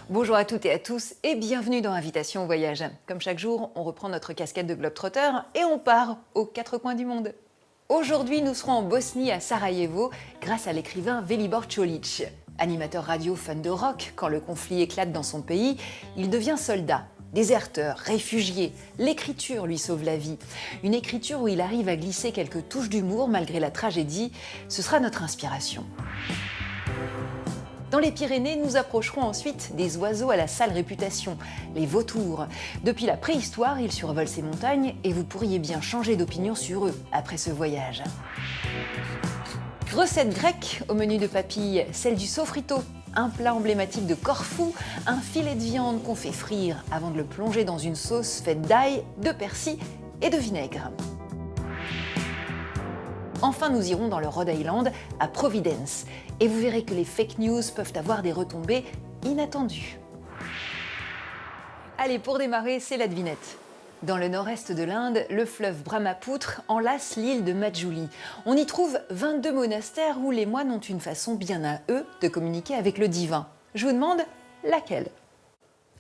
Bonjour à toutes et à tous et bienvenue dans Invitation au voyage. Comme chaque jour, on reprend notre casquette de globetrotter et on part aux quatre coins du monde. Aujourd'hui, nous serons en Bosnie à Sarajevo grâce à l'écrivain Velibor Čolić. Animateur radio fan de rock, quand le conflit éclate dans son pays, il devient soldat. Déserteur, réfugié, l'écriture lui sauve la vie. Une écriture où il arrive à glisser quelques touches d'humour malgré la tragédie, ce sera notre inspiration. Dans les Pyrénées, nous approcherons ensuite des oiseaux à la sale réputation, les vautours. Depuis la préhistoire, ils survolent ces montagnes et vous pourriez bien changer d'opinion sur eux après ce voyage. Recette grecque au menu de papilles, celle du sofrito, un plat emblématique de Corfou, un filet de viande qu'on fait frire avant de le plonger dans une sauce faite d'ail, de persil et de vinaigre. Enfin, nous irons dans le Rhode Island, à Providence, et vous verrez que les fake news peuvent avoir des retombées inattendues. Allez, pour démarrer, c'est la devinette. Dans le nord-est de l'Inde, le fleuve Brahmapoutre enlace l'île de Majuli. On y trouve 22 monastères où les moines ont une façon bien à eux de communiquer avec le divin. Je vous demande laquelle ?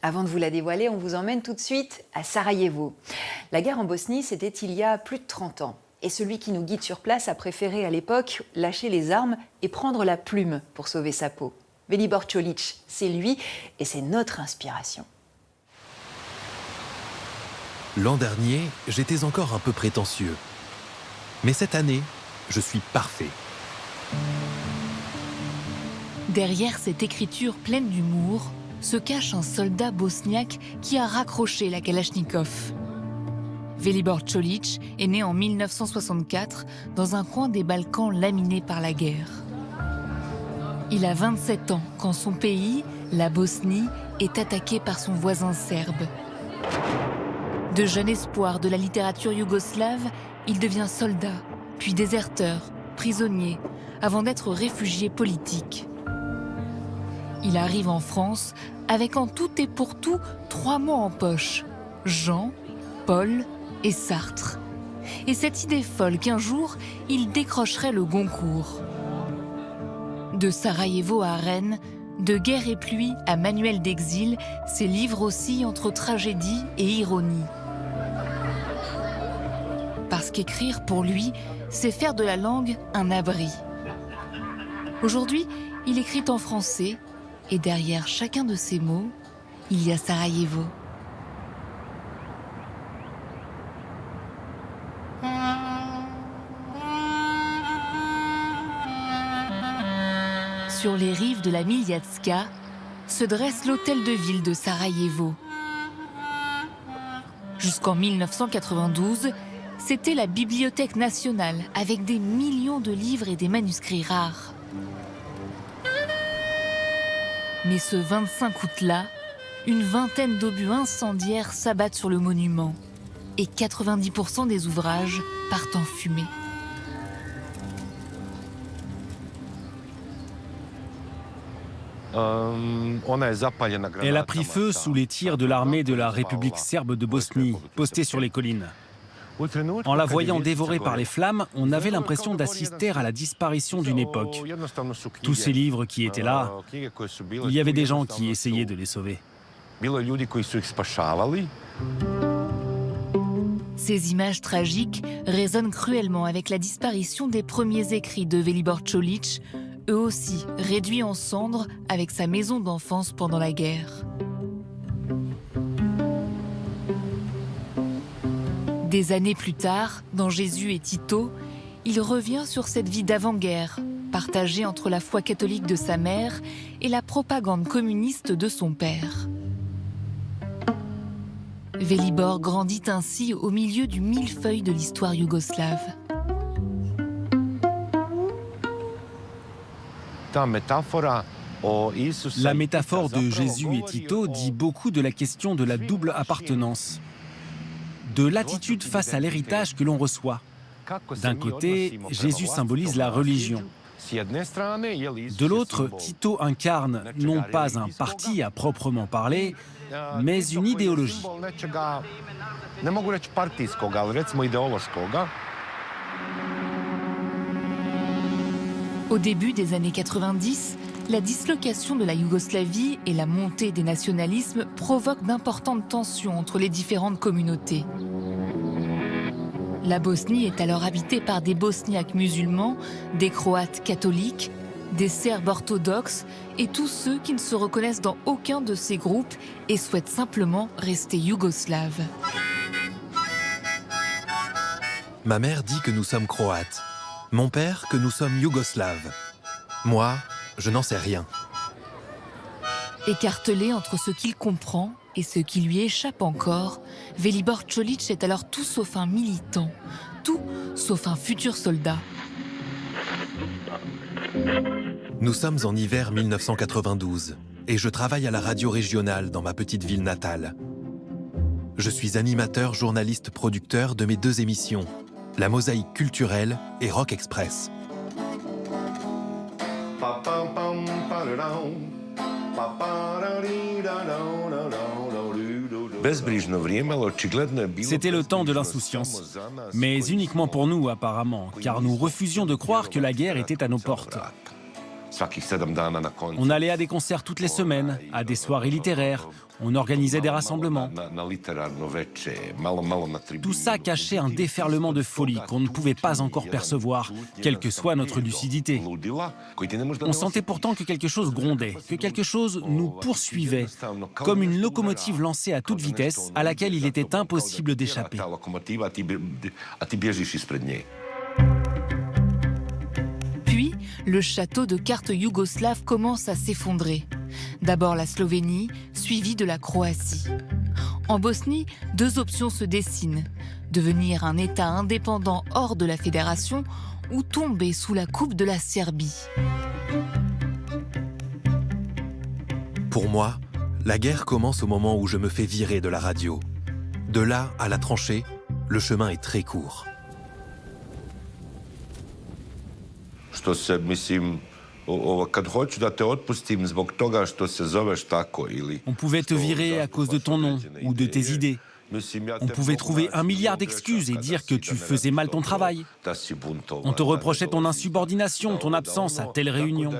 Avant de vous la dévoiler, on vous emmène tout de suite à Sarajevo. La guerre en Bosnie, c'était il y a plus de 30 ans. Et celui qui nous guide sur place a préféré à l'époque lâcher les armes et prendre la plume pour sauver sa peau. Velibor Čolić, c'est lui et c'est notre inspiration. L'an dernier, j'étais encore un peu prétentieux. Mais cette année, je suis parfait. Derrière cette écriture pleine d'humour se cache un soldat bosniaque qui a raccroché la Kalachnikov. Velibor Čolić est né en 1964 dans un coin des Balkans laminé par la guerre. Il a 27 ans quand son pays, la Bosnie, est attaqué par son voisin serbe. De jeune espoir de la littérature yougoslave, il devient soldat, puis déserteur, prisonnier, avant d'être réfugié politique. Il arrive en France avec en tout et pour tout 3 mots en poche, Jean, Paul et Sartre. Et cette idée folle qu'un jour, il décrocherait le Goncourt. De Sarajevo à Rennes, de Guerre et pluie à Manuel d'exil, ses livres oscillent entre tragédie et ironie. Parce qu'écrire, pour lui, c'est faire de la langue un abri. Aujourd'hui, il écrit en français, et derrière chacun de ces mots, il y a Sarajevo. Sur les rives de la Miljacka se dresse l'hôtel de ville de Sarajevo. Jusqu'en 1992, c'était la Bibliothèque nationale avec des millions de livres et des manuscrits rares. Mais ce 25 août-là, une vingtaine d'obus incendiaires s'abattent sur le monument et 90% des ouvrages partent en fumée. Elle a pris feu sous les tirs de l'armée de la République serbe de Bosnie, postée sur les collines. En la voyant dévorée par les flammes, on avait l'impression d'assister à la disparition d'une époque. Tous ces livres qui étaient là, il y avait des gens qui essayaient de les sauver. Ces images tragiques résonnent cruellement avec la disparition des premiers écrits de Velibor Čolić, eux aussi réduits en cendres avec sa maison d'enfance pendant la guerre. Des années plus tard, dans Jésus et Tito, il revient sur cette vie d'avant-guerre, partagée entre la foi catholique de sa mère et la propagande communiste de son père. Velibor grandit ainsi au milieu du millefeuille de l'histoire yougoslave. La métaphore de Jésus et Tito dit beaucoup de la question de la double appartenance, de l'attitude face à l'héritage que l'on reçoit. D'un côté, Jésus symbolise la religion. De l'autre, Tito incarne non pas un parti à proprement parler, mais une idéologie. Au début des années 90, la dislocation de la Yougoslavie et la montée des nationalismes provoquent d'importantes tensions entre les différentes communautés. La Bosnie est alors habitée par des Bosniaques musulmans, des Croates catholiques, des Serbes orthodoxes et tous ceux qui ne se reconnaissent dans aucun de ces groupes et souhaitent simplement rester yougoslaves. Ma mère dit que nous sommes croates. Mon père que nous sommes yougoslaves. Moi, je n'en sais rien. Écartelé entre ce qu'il comprend et ce qui lui échappe encore, Velibor Čolić est alors tout sauf un militant, tout sauf un futur soldat. Nous sommes en hiver 1992 et je travaille à la radio régionale dans ma petite ville natale. Je suis animateur, journaliste, producteur de mes 2 émissions, La Mosaïque culturelle et Rock Express. C'était le temps de l'insouciance, mais uniquement pour nous apparemment, car nous refusions de croire que la guerre était à nos portes. On allait à des concerts toutes les semaines, à des soirées littéraires, on organisait des rassemblements. Tout ça cachait un déferlement de folie qu'on ne pouvait pas encore percevoir, quelle que soit notre lucidité. On sentait pourtant que quelque chose grondait, que quelque chose nous poursuivait, comme une locomotive lancée à toute vitesse à laquelle il était impossible d'échapper. Puis, le château de cartes yougoslave commence à s'effondrer. D'abord la Slovénie, suivie de la Croatie. En Bosnie, 2 options se dessinent. Devenir un État indépendant hors de la fédération ou tomber sous la coupe de la Serbie. Pour moi, la guerre commence au moment où je me fais virer de la radio. De là à la tranchée, le chemin est très court. On pouvait te virer à cause de ton nom ou de tes idées. On pouvait trouver 1 milliard d'excuses et dire que tu faisais mal ton travail. On te reprochait ton insubordination, ton absence à telle réunion.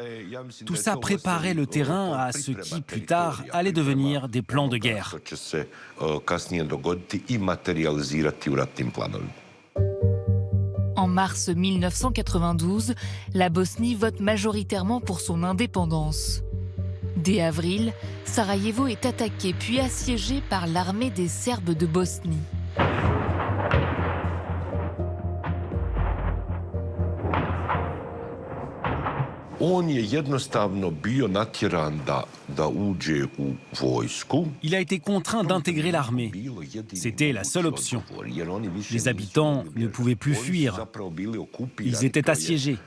Tout ça préparait le terrain à ce qui, plus tard, allait devenir des plans de guerre. En mars 1992, la Bosnie vote majoritairement pour son indépendance. Dès avril, Sarajevo est attaqué puis assiégé par l'armée des Serbes de Bosnie. Il a été contraint d'intégrer l'armée. C'était la seule option. Les habitants ne pouvaient plus fuir. Ils étaient assiégés.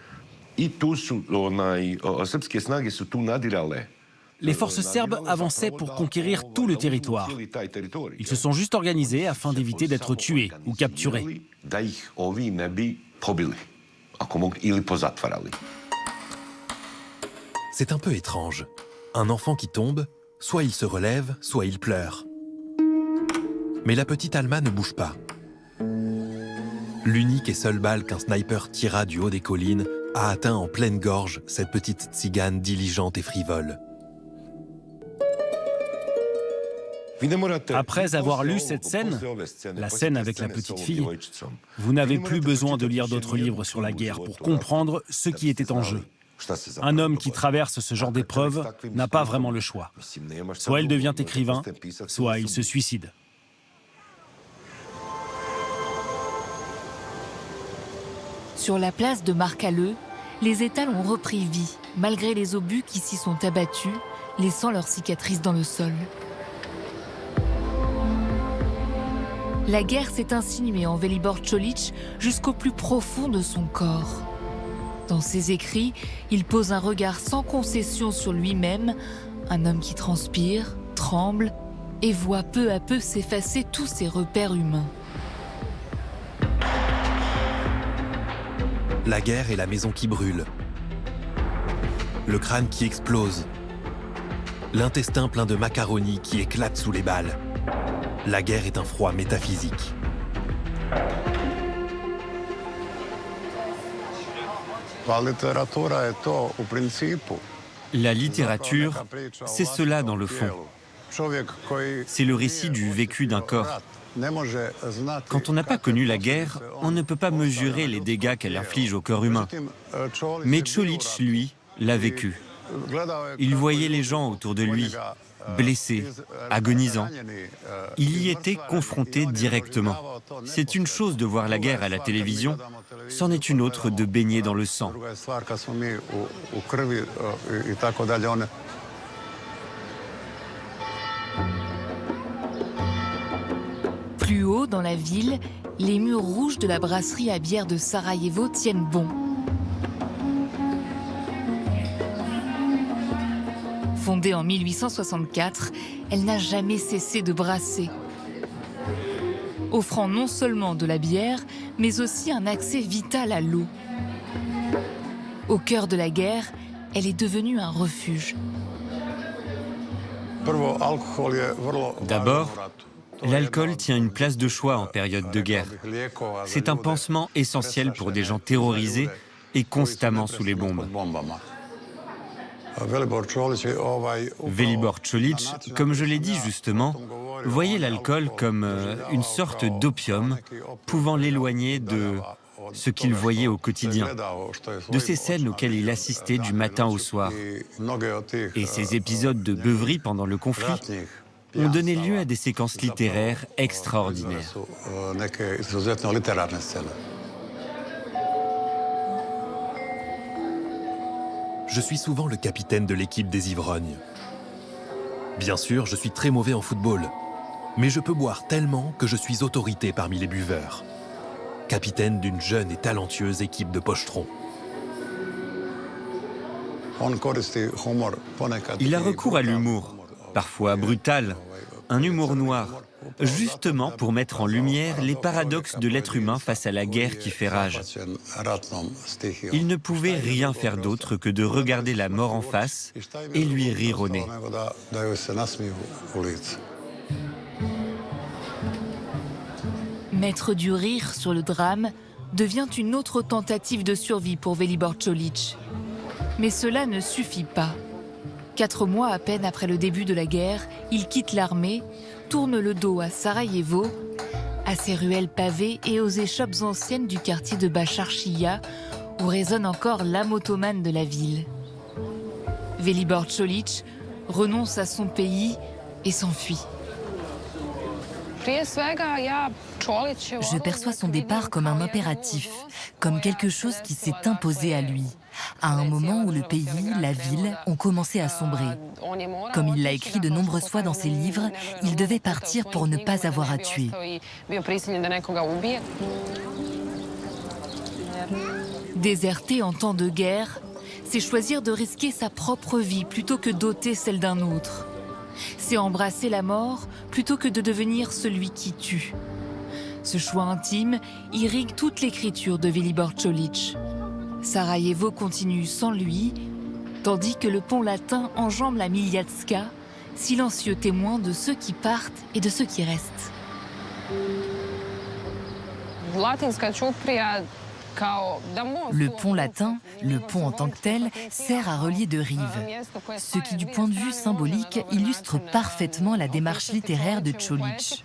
Les forces serbes avançaient pour conquérir tout le territoire. Ils se sont juste organisés afin d'éviter d'être tués ou capturés. C'est un peu étrange. Un enfant qui tombe, soit il se relève, soit il pleure. Mais la petite Alma ne bouge pas. L'unique et seule balle qu'un sniper tira du haut des collines a atteint en pleine gorge cette petite tzigane diligente et frivole. Après avoir lu cette scène, la scène avec la petite fille, vous n'avez plus besoin de lire d'autres livres sur la guerre pour comprendre ce qui était en jeu. Un homme qui traverse ce genre d'épreuve n'a pas vraiment le choix. Soit il devient écrivain, soit il se suicide. Sur la place de Markale, les étals ont repris vie, malgré les obus qui s'y sont abattus, laissant leurs cicatrices dans le sol. La guerre s'est insinuée en Velibor Čolić jusqu'au plus profond de son corps. Dans ses écrits, il pose un regard sans concession sur lui-même, un homme qui transpire, tremble et voit peu à peu s'effacer tous ses repères humains. La guerre est la maison qui brûle, le crâne qui explose, l'intestin plein de macaroni qui éclate sous les balles. La guerre est un froid métaphysique. La littérature, c'est cela dans le fond. C'est le récit du vécu d'un corps. Quand on n'a pas connu la guerre, on ne peut pas mesurer les dégâts qu'elle inflige au corps humain. Mais Čolić, lui, l'a vécu. Il voyait les gens autour de lui, blessés, agonisants. Il y était confronté directement. C'est une chose de voir la guerre à la télévision, c'en est une autre de baigner dans le sang. Plus haut dans la ville, les murs rouges de la brasserie à bière de Sarajevo tiennent bon. Fondée en 1864, elle n'a jamais cessé de brasser, offrant non seulement de la bière, mais aussi un accès vital à l'eau. Au cœur de la guerre, elle est devenue un refuge. D'abord, l'alcool tient une place de choix en période de guerre. C'est un pansement essentiel pour des gens terrorisés et constamment sous les bombes. Velibor Čolić, comme je l'ai dit justement, voyait l'alcool comme une sorte d'opium pouvant l'éloigner de ce qu'il voyait au quotidien, de ces scènes auxquelles il assistait du matin au soir. Et ces épisodes de beuverie pendant le conflit ont donné lieu à des séquences littéraires extraordinaires. Je suis souvent le capitaine de l'équipe des ivrognes. Bien sûr, je suis très mauvais en football, mais je peux boire tellement que je suis autorité parmi les buveurs. Capitaine d'une jeune et talentueuse équipe de pochetron. Il a recours à l'humour, parfois brutal, un humour noir, justement pour mettre en lumière les paradoxes de l'être humain face à la guerre qui fait rage. Il ne pouvait rien faire d'autre que de regarder la mort en face et lui rire au nez. Mettre du rire sur le drame devient une autre tentative de survie pour Velibor Čolić. Mais cela ne suffit pas. 4 mois à peine après le début de la guerre, il quitte l'armée, tourne le dos à Sarajevo, à ses ruelles pavées et aux échoppes anciennes du quartier de Bašarčija, où résonne encore l'âme ottomane de la ville. Velibor Čolić renonce à son pays et s'enfuit. Je perçois son départ comme un impératif, comme quelque chose qui s'est imposé à lui, à un moment où le pays, la ville, ont commencé à sombrer. Comme il l'a écrit de nombreuses fois dans ses livres, il devait partir pour ne pas avoir à tuer. Déserter en temps de guerre, c'est choisir de risquer sa propre vie plutôt que d'ôter celle d'un autre. C'est embrasser la mort plutôt que de devenir celui qui tue. Ce choix intime irrigue toute l'écriture de Velibor Čolić. Sarajevo continue sans lui, tandis que le pont latin enjambe la Miljacka, silencieux témoin de ceux qui partent et de ceux qui restent. Le pont latin, le pont en tant que tel, sert à relier deux rives. Ce qui, du point de vue symbolique, illustre parfaitement la démarche littéraire de Čolić.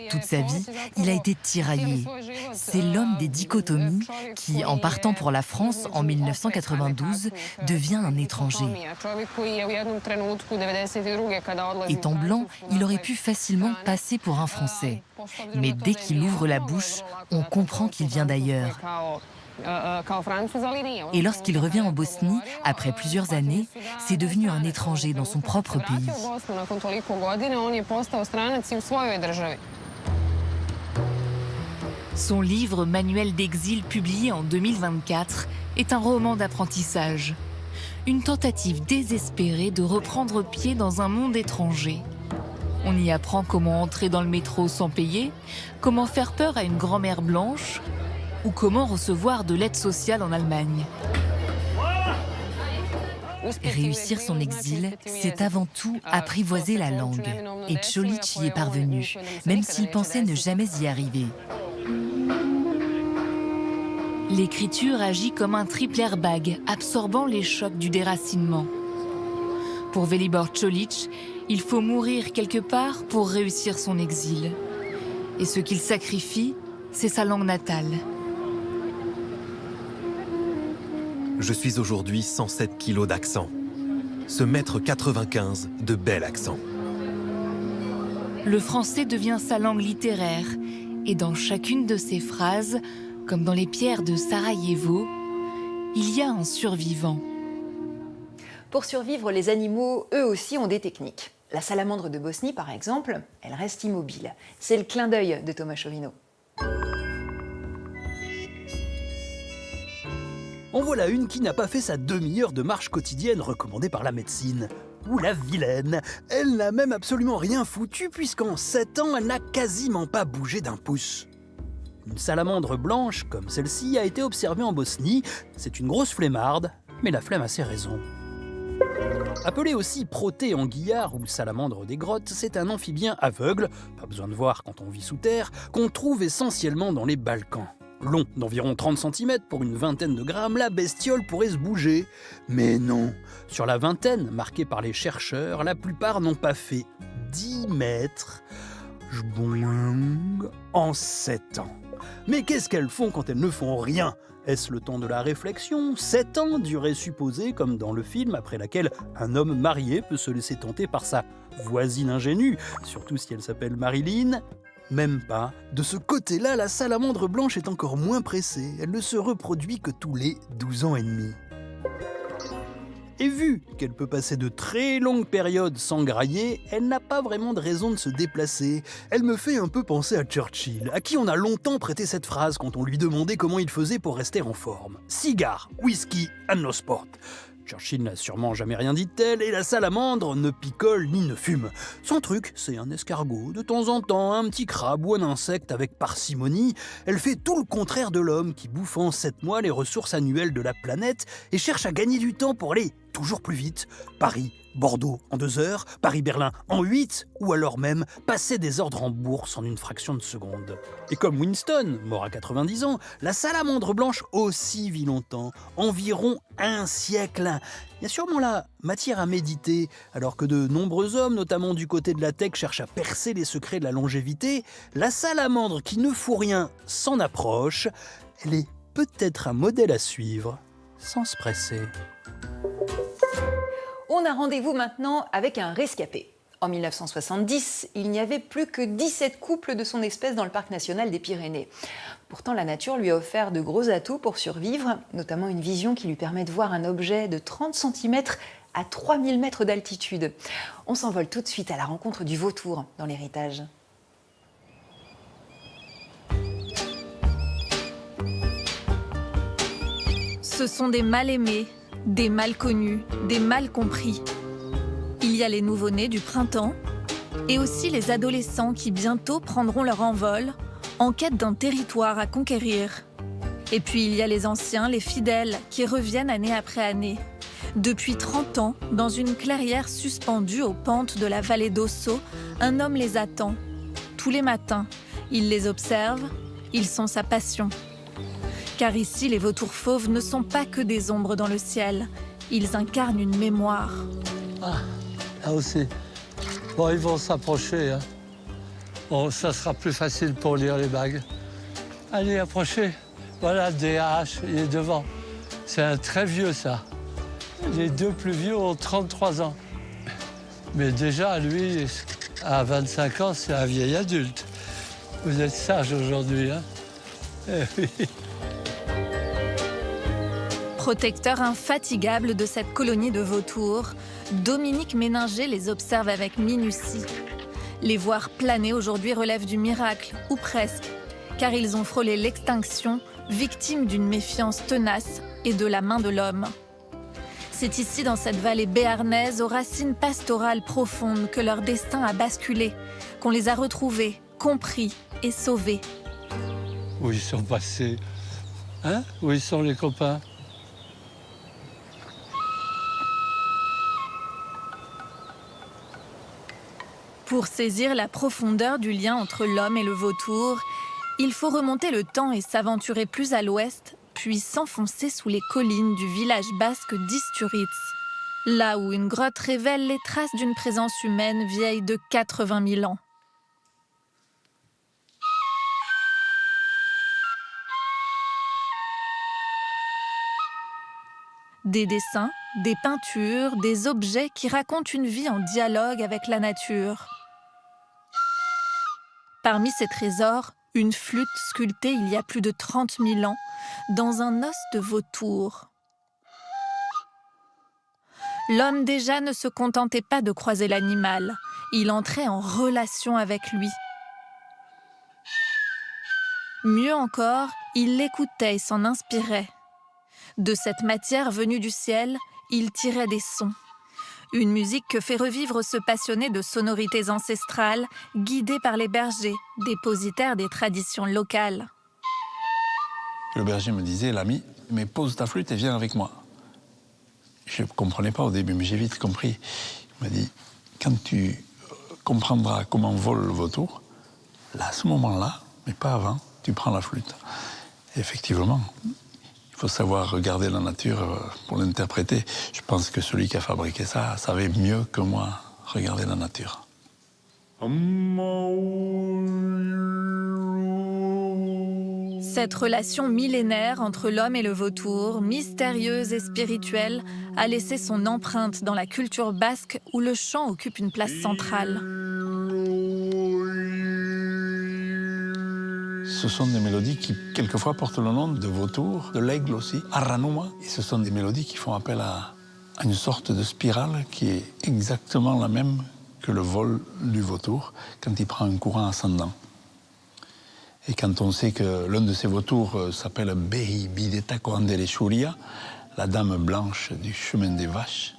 Toute sa vie, il a été tiraillé. C'est l'homme des dichotomies qui, en partant pour la France en 1992, devient un étranger. Étant blanc, il aurait pu facilement passer pour un Français. Mais dès qu'il ouvre la bouche, on comprend qu'il vient d'ailleurs. Et lorsqu'il revient en Bosnie, après plusieurs années, c'est devenu un étranger dans son propre pays. Son livre Manuel d'exil, publié en 2024, est un roman d'apprentissage. Une tentative désespérée de reprendre pied dans un monde étranger. On y apprend comment entrer dans le métro sans payer, comment faire peur à une grand-mère blanche ou comment recevoir de l'aide sociale en Allemagne. Réussir son exil, c'est avant tout apprivoiser la langue. Et Čolić y est parvenu, même s'il pensait ne jamais y arriver. L'écriture agit comme un triple airbag, absorbant les chocs du déracinement. Pour Velibor Čolić, il faut mourir quelque part pour réussir son exil. Et ce qu'il sacrifie, c'est sa langue natale. Je suis aujourd'hui 107 kilos d'accent. Ce mètre 95 de bel accent. Le français devient sa langue littéraire. Et dans chacune de ses phrases, comme dans les pierres de Sarajevo, il y a un survivant. Pour survivre, les animaux, eux aussi, ont des techniques. La salamandre de Bosnie, par exemple, elle reste immobile. C'est le clin d'œil de Thomas Chauvineau. En voilà une qui n'a pas fait sa demi-heure de marche quotidienne recommandée par la médecine. Ouh la vilaine! Elle n'a même absolument rien foutu puisqu'en 7 ans, elle n'a quasiment pas bougé d'un pouce. Une salamandre blanche, comme celle-ci, a été observée en Bosnie. C'est une grosse flemmarde, mais la flemme a ses raisons. Appelée aussi protée en guillard ou salamandre des grottes, c'est un amphibien aveugle, pas besoin de voir quand on vit sous terre, qu'on trouve essentiellement dans les Balkans. Long d'environ 30 cm pour une vingtaine de grammes, la bestiole pourrait se bouger. Mais non, sur la vingtaine marquée par les chercheurs, la plupart n'ont pas fait 10 mètres en 7 ans. Mais qu'est-ce qu'elles font quand elles ne font rien ? Est-ce le temps de la réflexion ? 7 ans, durée supposée, comme dans le film, après laquelle un homme marié peut se laisser tenter par sa voisine ingénue, surtout si elle s'appelle Marilyn. Même pas. De ce côté-là, la salamandre blanche est encore moins pressée. Elle ne se reproduit que tous les 12 ans et demi. Et vu qu'elle peut passer de très longues périodes sans grailler, elle n'a pas vraiment de raison de se déplacer. Elle me fait un peu penser à Churchill, à qui on a longtemps prêté cette phrase quand on lui demandait comment il faisait pour rester en forme. Cigare, whisky and no sport. Churchill n'a sûrement jamais rien dit de tel, et la salamandre ne picole ni ne fume. Son truc, c'est un escargot, de temps en temps, un petit crabe ou un insecte avec parcimonie. Elle fait tout le contraire de l'homme qui bouffe en 7 mois les ressources annuelles de la planète et cherche à gagner du temps pour aller toujours plus vite. Paris, Bordeaux en 2 heures, Paris-Berlin en 8, ou alors même passer des ordres en bourse en une fraction de seconde. Et comme Winston, mort à 90 ans, la salamandre blanche aussi vit longtemps, environ 1 siècle. Il y a sûrement là matière à méditer, alors que de nombreux hommes, notamment du côté de la tech, cherchent à percer les secrets de la longévité. La salamandre qui ne fout rien s'en approche. Elle est peut-être un modèle à suivre, sans se presser. On a rendez-vous maintenant avec un rescapé. En 1970, il n'y avait plus que 17 couples de son espèce dans le parc national des Pyrénées. Pourtant, la nature lui a offert de gros atouts pour survivre, notamment une vision qui lui permet de voir un objet de 30 cm à 3000 mètres d'altitude. On s'envole tout de suite à la rencontre du vautour dans l'héritage. Ce sont des mal-aimés, des mal connus, des mal compris. Il y a les nouveau-nés du printemps et aussi les adolescents qui bientôt prendront leur envol en quête d'un territoire à conquérir. Et puis il y a les anciens, les fidèles qui reviennent année après année. Depuis 30 ans, dans une clairière suspendue aux pentes de la vallée d'Osso, un homme les attend. Tous les matins, il les observe, ils sont sa passion. Car ici, les vautours fauves ne sont pas que des ombres dans le ciel. Ils incarnent une mémoire. Ah, là aussi. Bon, ils vont s'approcher. Hein. Bon, ça sera plus facile pour lire les bagues. Allez, approchez. Voilà, DH, il est devant. C'est un très vieux, ça. Les 2 plus vieux ont 33 ans. Mais déjà, lui, à 25 ans, c'est un vieil adulte. Vous êtes sage aujourd'hui, hein? Eh oui. Protecteur infatigable de cette colonie de vautours, Dominique Méninger les observe avec minutie. Les voir planer aujourd'hui relève du miracle, ou presque, car ils ont frôlé l'extinction, victimes d'une méfiance tenace et de la main de l'homme. C'est ici, dans cette vallée béarnaise, aux racines pastorales profondes, que leur destin a basculé, qu'on les a retrouvés, compris et sauvés. Où ils sont passés? Hein? Où ils sont les copains? Pour saisir la profondeur du lien entre l'homme et le vautour, il faut remonter le temps et s'aventurer plus à l'ouest, puis s'enfoncer sous les collines du village basque d'Isturiz. là où une grotte révèle les traces d'une présence humaine vieille de 80 000 ans. Des dessins, des peintures, des objets qui racontent une vie en dialogue avec la nature. Parmi ces trésors, une flûte sculptée il y a plus de 30 000 ans dans un os de vautour. L'homme déjà ne se contentait pas de croiser l'animal, il entrait en relation avec lui. Mieux encore, il l'écoutait et s'en inspirait. De cette matière venue du ciel, il tirait des sons. Une musique que fait revivre ce passionné de sonorités ancestrales, guidé par les bergers, dépositaires des traditions locales. Le berger me disait, l'ami, mais pose ta flûte et viens avec moi. Je ne comprenais pas au début, mais j'ai vite compris. Il m'a dit, quand tu comprendras comment vole le vautour, là, à ce moment-là, mais pas avant, tu prends la flûte. Et effectivement, il faut savoir regarder la nature pour l'interpréter. Je pense que celui qui a fabriqué ça savait mieux que moi regarder la nature. Cette relation millénaire entre l'homme et le vautour, mystérieuse et spirituelle, a laissé son empreinte dans la culture basque où le chant occupe une place centrale. Ce sont des mélodies qui, quelquefois, portent le nom de vautour, de l'aigle aussi, Aranuma. Et ce sont des mélodies qui font appel à une sorte de spirale qui est exactement la même que le vol du vautour quand il prend un courant ascendant. Et quand on sait que l'un de ces vautours s'appelle Behi Bideta Korandele Shuria, la dame blanche du chemin des vaches,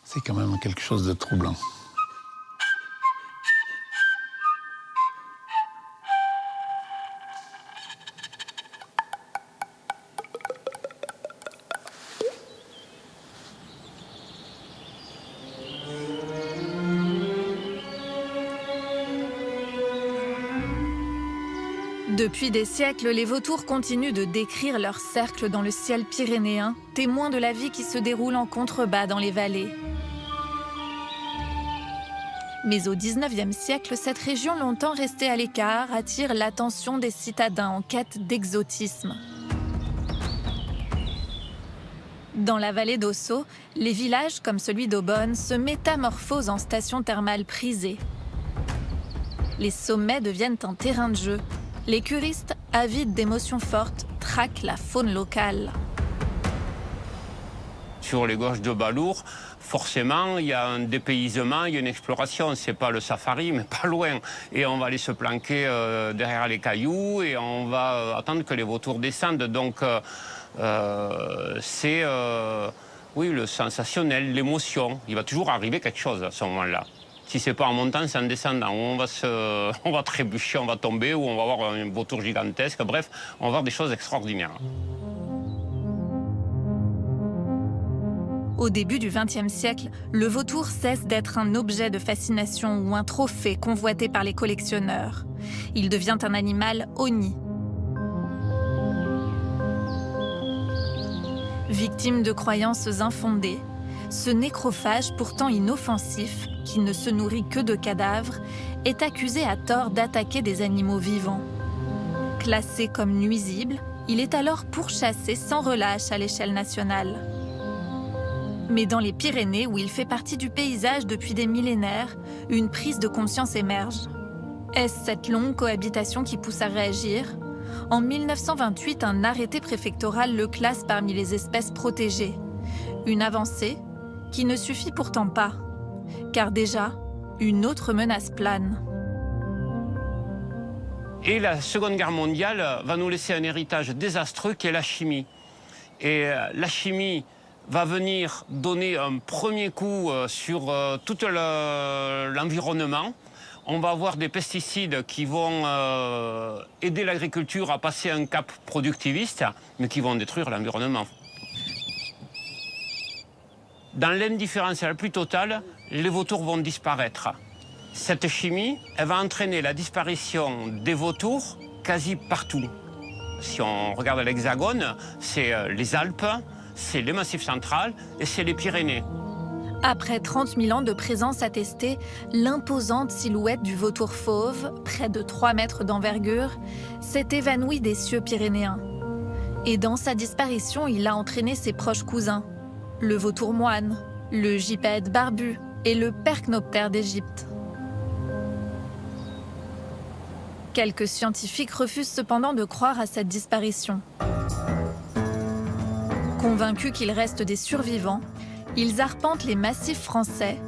c'est quand même quelque chose de troublant. Depuis des siècles, les vautours continuent de décrire leur cercle dans le ciel pyrénéen, témoins de la vie qui se déroule en contrebas dans les vallées. Mais au XIXe siècle, cette région longtemps restée à l'écart attire l'attention des citadins en quête d'exotisme. Dans la vallée d'Osso, les villages comme celui d'Aubonne se métamorphosent en stations thermales prisées. Les sommets deviennent un terrain de jeu. Les curistes, avides d'émotions fortes, traquent la faune locale. Sur les gorges de Balourd, forcément, il y a un dépaysement, il y a une exploration. C'est pas le safari, mais pas loin. Et on va aller se planquer derrière les cailloux et on va attendre que les vautours descendent. Donc, c'est oui, le sensationnel, l'émotion. Il va toujours arriver quelque chose à ce moment-là. Si c'est pas en montant, c'est en descendant. On va trébucher, on va tomber, ou on va avoir un vautour gigantesque. Bref, on va voir des choses extraordinaires. Au début du XXe siècle, le vautour cesse d'être un objet de fascination ou un trophée convoité par les collectionneurs. Il devient un animal honni. Victime de croyances infondées, ce nécrophage pourtant inoffensif, qui ne se nourrit que de cadavres, est accusé à tort d'attaquer des animaux vivants. Classé comme nuisible, il est alors pourchassé sans relâche à l'échelle nationale. Mais dans les Pyrénées, où il fait partie du paysage depuis des millénaires, une prise de conscience émerge. Est-ce cette longue cohabitation qui pousse à réagir ? En 1928, un arrêté préfectoral le classe parmi les espèces protégées. Une avancée qui ne suffit pourtant pas, car déjà, une autre menace plane. Et la Seconde Guerre mondiale va nous laisser un héritage désastreux qui est la chimie. Et la chimie va venir donner un premier coup sur tout l'environnement. On va avoir des pesticides qui vont aider l'agriculture à passer un cap productiviste, mais qui vont détruire l'environnement. Dans l'indifférence la plus totale, les vautours vont disparaître. Cette chimie, elle va entraîner la disparition des vautours quasi partout. Si on regarde l'Hexagone, c'est les Alpes, c'est les Massifs centrales et c'est les Pyrénées. Après 30 000 ans de présence attestée, l'imposante silhouette du vautour fauve, près de 3 mètres d'envergure, s'est évanouie des cieux pyrénéens. Et dans sa disparition, il a entraîné ses proches cousins, le vautour moine, le gypaète barbu et le percnoptère d'Égypte. Quelques scientifiques refusent cependant de croire à cette disparition. Convaincus qu'il reste des survivants, ils arpentent les massifs français,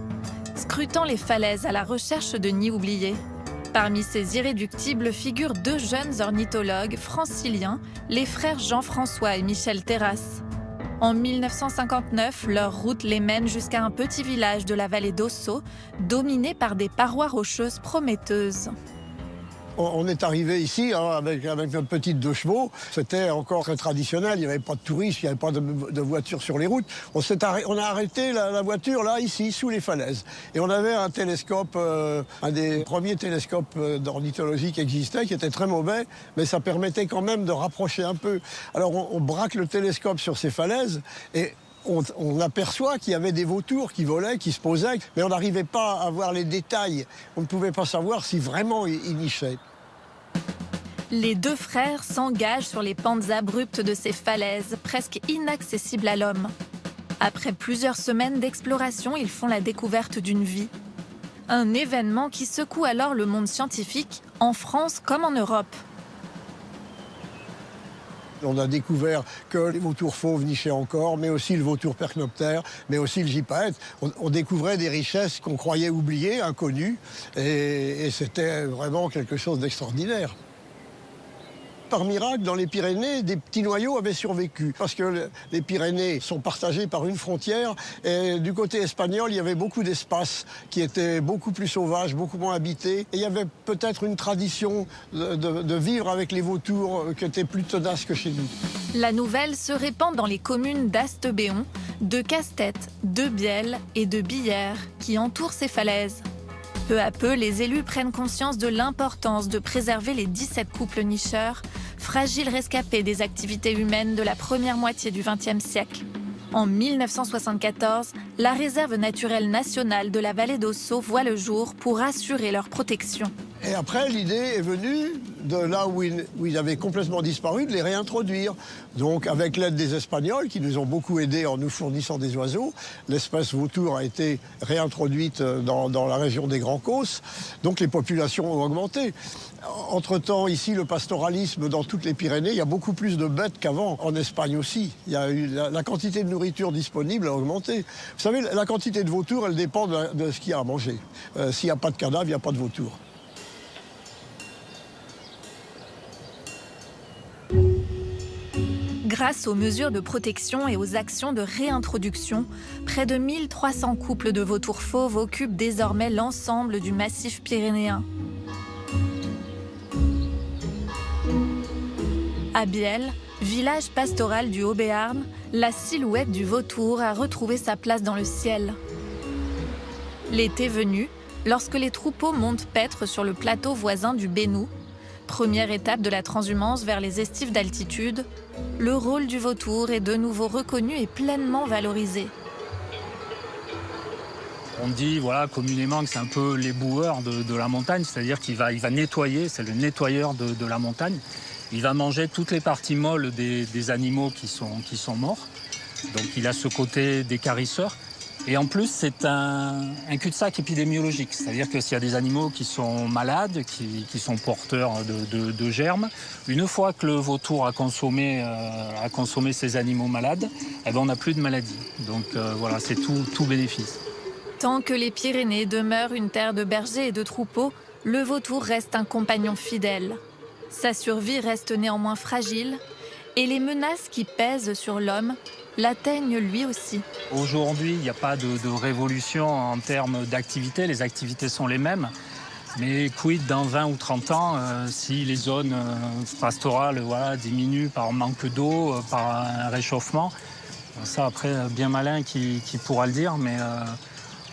scrutant les falaises à la recherche de nids oubliés. Parmi ces irréductibles figurent 2 jeunes ornithologues franciliens, les frères Jean-François et Michel Terrasse. En 1959, leur route les mène jusqu'à un petit village de la vallée d'Ossau, dominé par des parois rocheuses prometteuses. On est arrivé ici avec notre petite 2 chevaux. C'était encore très traditionnel. Il n'y avait pas de touristes, il n'y avait pas de voitures sur les routes. On a arrêté la voiture là, ici, sous les falaises. Et on avait un télescope, un des premiers télescopes d'ornithologie qui existait, qui était très mauvais, mais ça permettait quand même de rapprocher un peu. Alors on braque le télescope sur ces falaises et on aperçoit qu'il y avait des vautours qui volaient, qui se posaient, mais on n'arrivait pas à voir les détails. On ne pouvait pas savoir si vraiment ils nichaient. Les 2 frères s'engagent sur les pentes abruptes de ces falaises, presque inaccessibles à l'homme. Après plusieurs semaines d'exploration, ils font la découverte d'une vie. Un événement qui secoue alors le monde scientifique, en France comme en Europe. On a découvert que les vautours fauves nichaient encore, mais aussi le vautour percnoptère, mais aussi le gypaète. On découvrait des richesses qu'on croyait oubliées, inconnues, et c'était vraiment quelque chose d'extraordinaire. Par miracle, dans les Pyrénées, des petits noyaux avaient survécu. Parce que les Pyrénées sont partagées par une frontière. Et du côté espagnol, il y avait beaucoup d'espaces qui étaient beaucoup plus sauvages, beaucoup moins habités. Et il y avait peut-être une tradition de vivre avec les vautours qui était plus tenace que chez nous. La nouvelle se répand dans les communes d'Astebéon, de Castette, de Bielle et de Billère, qui entourent ces falaises. Peu à peu, les élus prennent conscience de l'importance de préserver les 17 couples nicheurs, fragiles rescapés des activités humaines de la première moitié du XXe siècle. En 1974, la réserve naturelle nationale de la vallée d'Ossau voit le jour pour assurer leur protection. Et après, l'idée est venue de là où ils avaient complètement disparu, de les réintroduire. Donc, avec l'aide des Espagnols, qui nous ont beaucoup aidés en nous fournissant des oiseaux, l'espèce vautour a été réintroduite dans la région des Grands Causses. Donc, les populations ont augmenté. Entre-temps, ici, le pastoralisme dans toutes les Pyrénées, il y a beaucoup plus de bêtes qu'avant. En Espagne aussi. Il y a eu la quantité de nourriture disponible a augmenté. Vous savez, la quantité de vautours, elle dépend de ce qu'il y a à manger. S'il n'y a pas de cadavre, il n'y a pas de vautours. Grâce aux mesures de protection et aux actions de réintroduction, près de 1300 couples de vautours fauves occupent désormais l'ensemble du massif pyrénéen. À Bielle, village pastoral du Haut-Béarn, la silhouette du vautour a retrouvé sa place dans le ciel. L'été venu, lorsque les troupeaux montent paître sur le plateau voisin du Bénou, première étape de la transhumance vers les estives d'altitude, le rôle du vautour est de nouveau reconnu et pleinement valorisé. On dit communément que c'est un peu l'éboueur de la montagne, c'est-à-dire qu'il va nettoyer, c'est le nettoyeur de la montagne. Il va manger toutes les parties molles des animaux qui sont morts. Donc il a ce côté d'écarisseur. Et en plus, c'est un cul-de-sac épidémiologique. C'est-à-dire que s'il y a des animaux qui sont malades, qui sont porteurs de germes, une fois que le vautour a consommé ces animaux malades, on n'a plus de maladie. Donc c'est tout bénéfice. Tant que les Pyrénées demeurent une terre de bergers et de troupeaux, le vautour reste un compagnon fidèle. Sa survie reste néanmoins fragile et les menaces qui pèsent sur l'homme l'atteignent lui aussi. Aujourd'hui, il n'y a pas de révolution en termes d'activité. Les activités sont les mêmes. Mais quid dans 20 ou 30 ans, si les zones pastorales diminuent par manque d'eau, par un réchauffement, ça après, bien malin qui pourra le dire, mais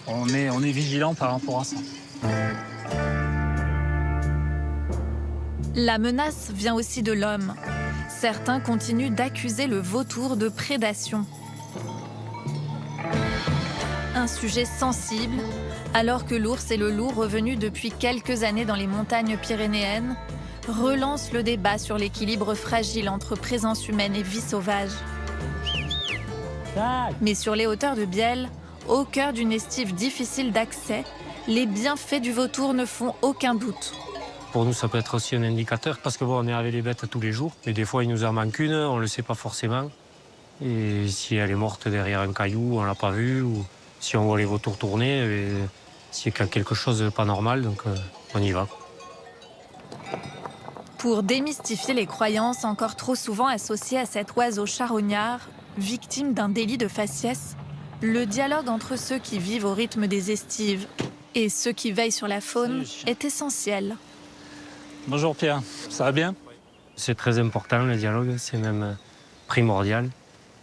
on est vigilant par rapport à ça. La menace vient aussi de l'homme. Certains continuent d'accuser le vautour de prédation. Un sujet sensible, alors que l'ours et le loup, revenus depuis quelques années dans les montagnes pyrénéennes, relancent le débat sur l'équilibre fragile entre présence humaine et vie sauvage. Mais sur les hauteurs de Biel, au cœur d'une estive difficile d'accès, les bienfaits du vautour ne font aucun doute. Pour nous, ça peut être aussi un indicateur, parce que bon, on est avec les bêtes tous les jours, mais des fois, il nous en manque une, on ne le sait pas forcément. Et si elle est morte derrière un caillou, on ne l'a pas vue, ou si on voit les vautours tourner, s'il y a quelque chose de pas normal, donc on y va. Pour démystifier les croyances encore trop souvent associées à cet oiseau charognard, victime d'un délit de faciès, le dialogue entre ceux qui vivent au rythme des estives et ceux qui veillent sur la faune est essentiel. Bonjour Pierre, ça va bien? C'est très important le dialogue, c'est même primordial.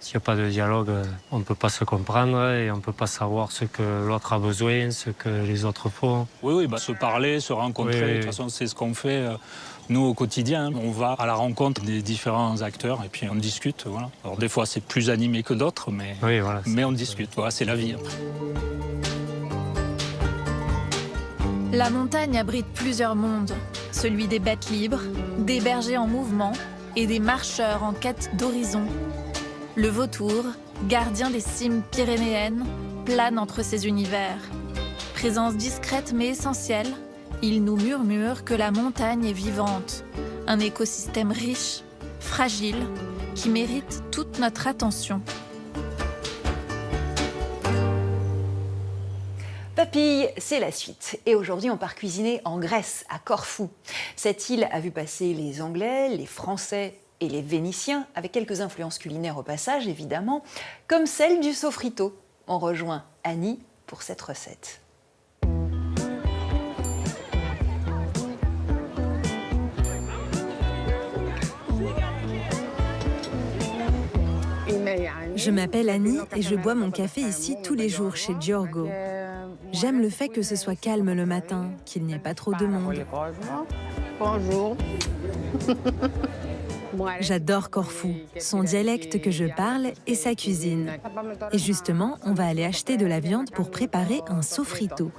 S'il n'y a pas de dialogue, on ne peut pas se comprendre et on ne peut pas savoir ce que l'autre a besoin, ce que les autres font. Oui, se parler, se rencontrer, de toute façon c'est ce qu'on fait nous au quotidien. On va à la rencontre des différents acteurs et puis on discute. Voilà. Alors des fois c'est plus animé que d'autres, mais on discute, voilà, c'est la vie après. La montagne abrite plusieurs mondes, celui des bêtes libres, des bergers en mouvement et des marcheurs en quête d'horizon. Le vautour, gardien des cimes pyrénéennes, plane entre ces univers. Présence discrète mais essentielle, il nous murmure que la montagne est vivante, un écosystème riche, fragile, qui mérite toute notre attention. Papilles, c'est la suite. Et aujourd'hui, on part cuisiner en Grèce, à Corfou. Cette île a vu passer les Anglais, les Français et les Vénitiens, avec quelques influences culinaires au passage, évidemment, comme celle du sofrito. On rejoint Annie pour cette recette. Je m'appelle Annie et je bois mon café ici tous les jours chez Giorgo. J'aime le fait que ce soit calme le matin, qu'il n'y ait pas trop de monde. Bonjour. J'adore Corfou, son dialecte que je parle et sa cuisine. Et justement, on va aller acheter de la viande pour préparer un sofrito.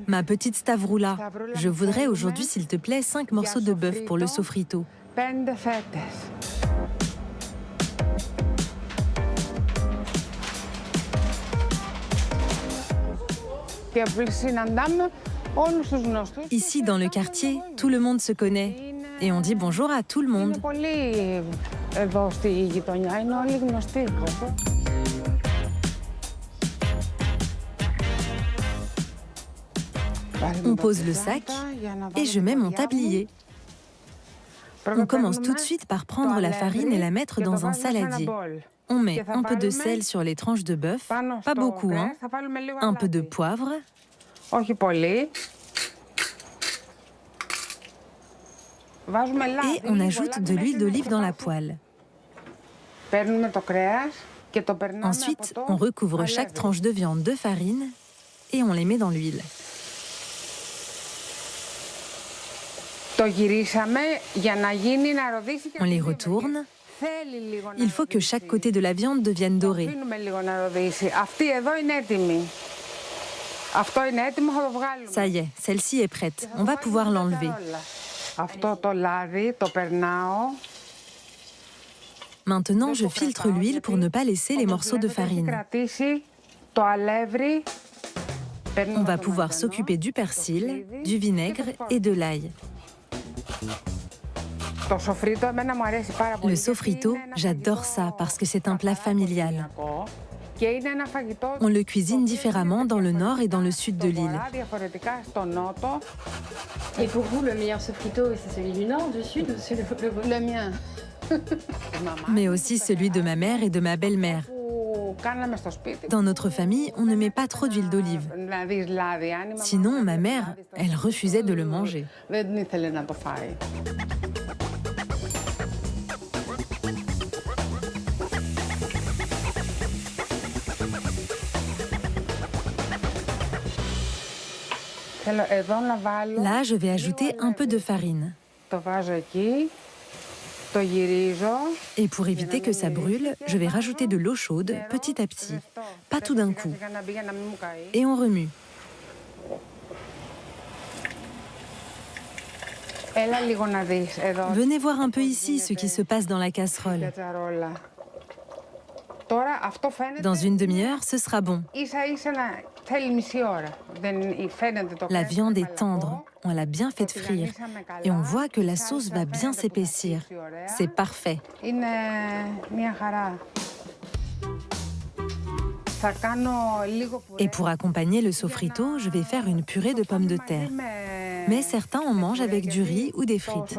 Ma petite Stavroula, je voudrais aujourd'hui, s'il te plaît, 5 morceaux de bœuf pour le sofrito. Ici, dans le quartier, tout le monde se connaît. Et on dit bonjour à tout le monde. On pose le sac et je mets mon tablier. On commence tout de suite par prendre la farine et la mettre dans un saladier. On met un peu de sel sur les tranches de bœuf, pas beaucoup, hein. Un peu de poivre. Et on ajoute de l'huile d'olive dans la poêle. Ensuite, on recouvre chaque tranche de viande de farine et on les met dans l'huile. On les retourne. Il faut que chaque côté de la viande devienne doré. Ça y est, celle-ci est prête. On va pouvoir l'enlever. Maintenant, je filtre l'huile pour ne pas laisser les morceaux de farine. On va pouvoir s'occuper du persil, du vinaigre et de l'ail. Le sofrito, j'adore ça parce que c'est un plat familial. On le cuisine différemment dans le nord et dans le sud de l'île. Et pour vous, le meilleur sofrito, c'est celui du nord, du sud ou celui le vôtre? Le mien. Mais aussi celui de ma mère et de ma belle-mère. Dans notre famille, on ne met pas trop d'huile d'olive. Sinon, ma mère, elle refusait de le manger. Là, je vais ajouter un peu de farine. Et pour éviter que ça brûle, je vais rajouter de l'eau chaude petit à petit, pas tout d'un coup. Et on remue. Venez voir un peu ici ce qui se passe dans la casserole. Dans une demi-heure, ce sera bon. La viande est tendre, on l'a bien fait frire et on voit que la sauce va bien s'épaissir. C'est parfait. Et pour accompagner le sofrito, je vais faire une purée de pommes de terre. Mais certains en mangent avec du riz ou des frites.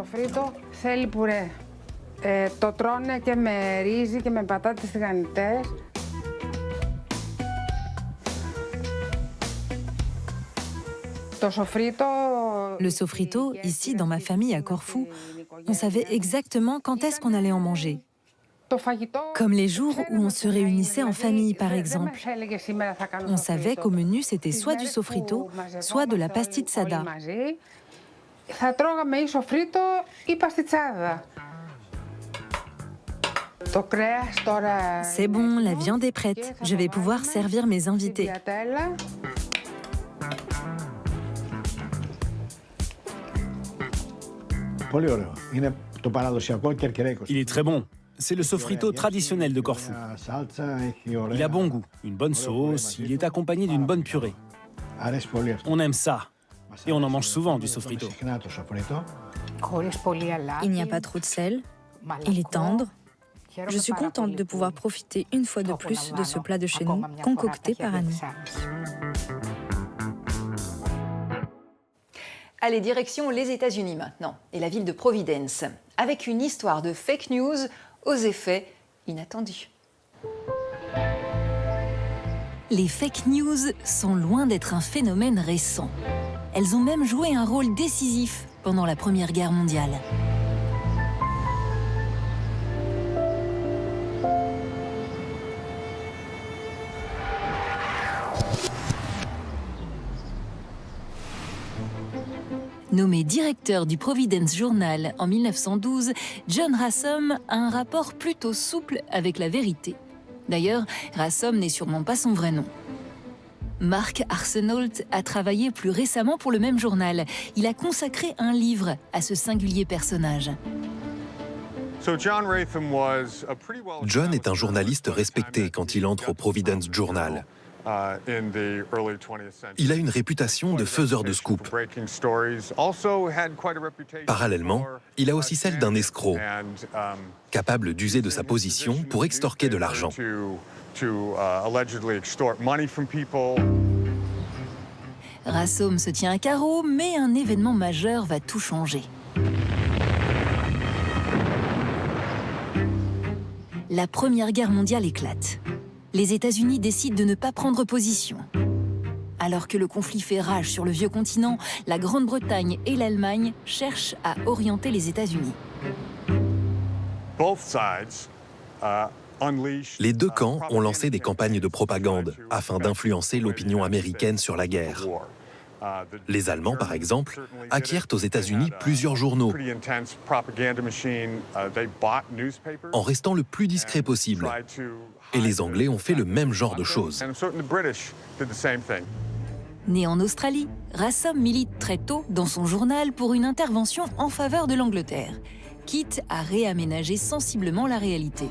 Le sofrito, ici dans ma famille à Corfou, on savait exactement quand est-ce qu'on allait en manger. Comme les jours où on se réunissait en famille, par exemple. On savait qu'au menu, c'était soit du sofrito, soit de la pastitsada. C'est bon, la viande est prête. Je vais pouvoir servir mes invités. Il est très bon. C'est le sofrito traditionnel de Corfou. Il a bon goût, une bonne sauce, il est accompagné d'une bonne purée. On aime ça. Et on en mange souvent du sofrito. Il n'y a pas trop de sel. Il est tendre. Je suis contente de pouvoir profiter une fois de plus de ce plat de chez nous, concocté par Annie. Allez, direction les États-Unis maintenant, et la ville de Providence, avec une histoire de fake news aux effets inattendus. Les fake news sont loin d'être un phénomène récent. Elles ont même joué un rôle décisif pendant la Première Guerre mondiale. Nommé directeur du Providence Journal en 1912, John Rasom a un rapport plutôt souple avec la vérité. D'ailleurs, Rasom n'est sûrement pas son vrai nom. Mark Arsenault a travaillé plus récemment pour le même journal. Il a consacré un livre à ce singulier personnage. John est un journaliste respecté quand il entre au Providence Journal. Il a une réputation de faiseur de scoop. Parallèlement, il a aussi celle d'un escroc, capable d'user de sa position pour extorquer de l'argent. Rasom se tient à carreau, mais un événement majeur va tout changer. La Première Guerre mondiale éclate. Les États-Unis décident de ne pas prendre position. Alors que le conflit fait rage sur le vieux continent, la Grande-Bretagne et l'Allemagne cherchent à orienter les États-Unis. Les deux camps ont lancé des campagnes de propagande afin d'influencer l'opinion américaine sur la guerre. Les Allemands, par exemple, acquièrent aux États-Unis plusieurs journaux en restant le plus discret possible. Et les Anglais ont fait le même genre de choses. Né en Australie, Rasom milite très tôt dans son journal pour une intervention en faveur de l'Angleterre, quitte à réaménager sensiblement la réalité.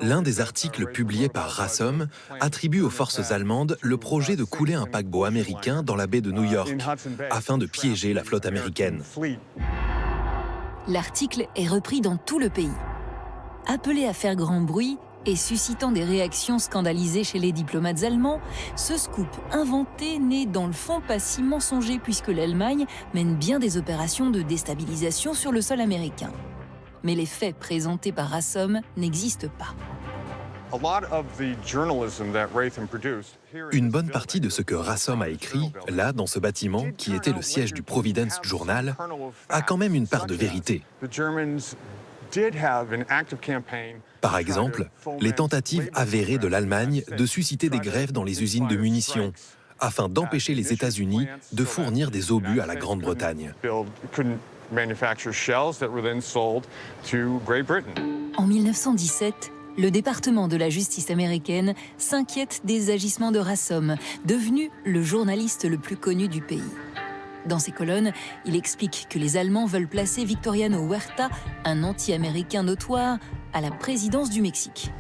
L'un des articles publiés par Rasom attribue aux forces allemandes le projet de couler un paquebot américain dans la baie de New York, afin de piéger la flotte américaine. L'article est repris dans tout le pays. Appelé à faire grand bruit et suscitant des réactions scandalisées chez les diplomates allemands, ce scoop inventé n'est dans le fond pas si mensonger puisque l'Allemagne mène bien des opérations de déstabilisation sur le sol américain. Mais les faits présentés par Rasom n'existent pas. Une bonne partie de ce que Rasom a écrit, là, dans ce bâtiment, qui était le siège du Providence Journal, a quand même une part de vérité. Par exemple, les tentatives avérées de l'Allemagne de susciter des grèves dans les usines de munitions, afin d'empêcher les États-Unis de fournir des obus à la Grande-Bretagne. En 1917, le département de la justice américaine s'inquiète des agissements de Rassom, devenu le journaliste le plus connu du pays. Dans ses colonnes, il explique que les Allemands veulent placer Victoriano Huerta, un anti-américain notoire, à la présidence du Mexique.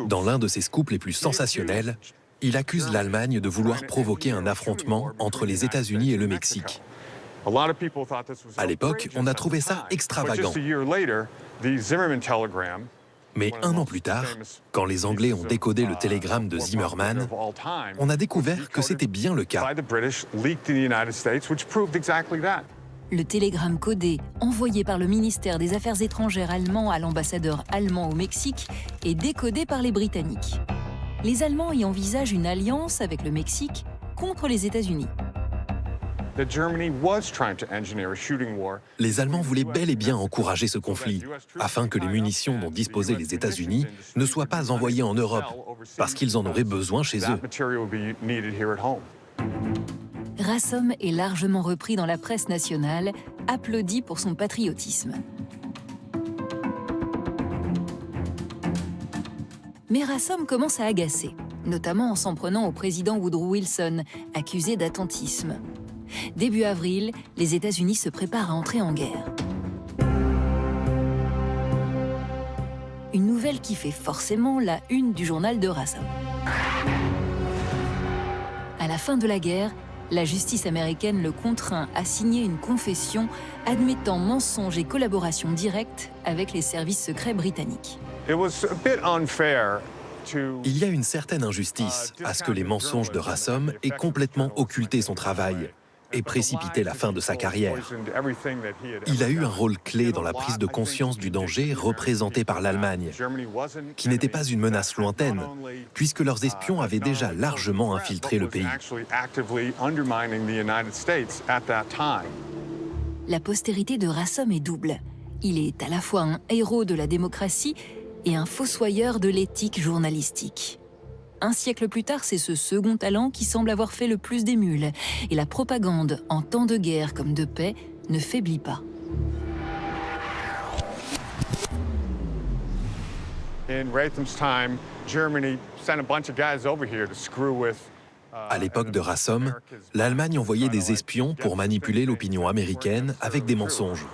Dans l'un de ses scoops les plus sensationnels, il accuse l'Allemagne de vouloir provoquer un affrontement entre les États-Unis et le Mexique. À l'époque, on a trouvé ça extravagant. Mais un an plus tard, quand les Anglais ont décodé le télégramme de Zimmermann, on a découvert que c'était bien le cas. Le télégramme codé envoyé par le ministère des Affaires étrangères allemand à l'ambassadeur allemand au Mexique est décodé par les Britanniques. Les Allemands y envisagent une alliance avec le Mexique contre les États-Unis. Les Allemands voulaient bel et bien encourager ce conflit, afin que les munitions dont disposaient les États-Unis ne soient pas envoyées en Europe, parce qu'ils en auraient besoin chez eux. Rassom est largement repris dans la presse nationale, applaudi pour son patriotisme. Mais Rassom commence à agacer, notamment en s'en prenant au président Woodrow Wilson, accusé d'attentisme. Début avril, les États-Unis se préparent à entrer en guerre. Une nouvelle qui fait forcément la une du journal de Rassom. À la fin de la guerre, la justice américaine le contraint à signer une confession admettant mensonge et collaboration directe avec les services secrets britanniques. Il y a une certaine injustice à ce que les mensonges de Rassom aient complètement occulté son travail et précipité la fin de sa carrière. Il a eu un rôle clé dans la prise de conscience du danger représenté par l'Allemagne, qui n'était pas une menace lointaine, puisque leurs espions avaient déjà largement infiltré le pays. La postérité de Rassom est double. Il est à la fois un héros de la démocratie et un fossoyeur de l'éthique journalistique. Un siècle plus tard, c'est ce second talent qui semble avoir fait le plus d'émules. Et la propagande, en temps de guerre comme de paix, ne faiblit pas. À l'époque de Rassom, l'Allemagne envoyait des espions pour manipuler l'opinion américaine avec des mensonges.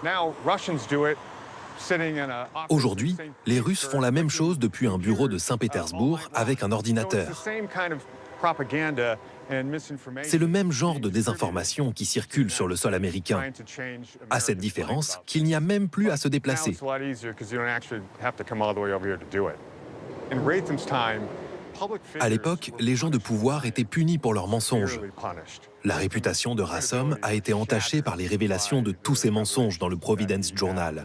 Aujourd'hui, les Russes font la même chose depuis un bureau de Saint-Pétersbourg avec un ordinateur. C'est le même genre de désinformation qui circule sur le sol américain, à cette différence qu'il n'y a même plus à se déplacer. À l'époque, les gens de pouvoir étaient punis pour leurs mensonges. La réputation de Rassom a été entachée par les révélations de tous ces mensonges dans le Providence Journal.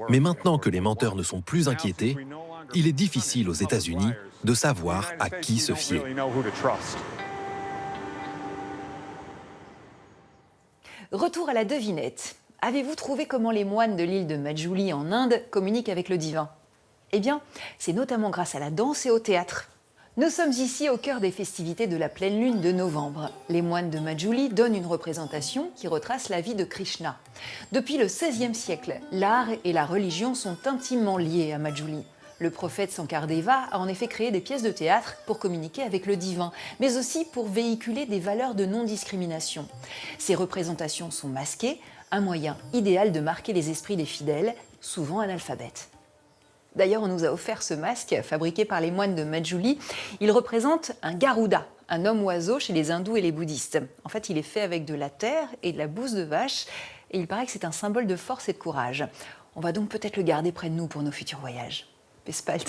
Mais maintenant que les menteurs ne sont plus inquiétés, il est difficile aux États-Unis de savoir à qui se fier. Retour à la devinette. Avez-vous trouvé comment les moines de l'île de Majuli en Inde communiquent avec le divin ? Eh bien, c'est notamment grâce à la danse et au théâtre. Nous sommes ici au cœur des festivités de la pleine lune de novembre. Les moines de Majuli donnent une représentation qui retrace la vie de Krishna. Depuis le XVIe siècle, l'art et la religion sont intimement liés à Majuli. Le prophète Sankardeva a en effet créé des pièces de théâtre pour communiquer avec le divin, mais aussi pour véhiculer des valeurs de non-discrimination. Ces représentations sont masquées, un moyen idéal de marquer les esprits des fidèles, souvent analphabètes. D'ailleurs, on nous a offert ce masque fabriqué par les moines de Majuli. Il représente un Garuda, un homme-oiseau chez les hindous et les bouddhistes. En fait, il est fait avec de la terre et de la bouse de vache et il paraît que c'est un symbole de force et de courage. On va donc peut-être le garder près de nous pour nos futurs voyages. Bis bald.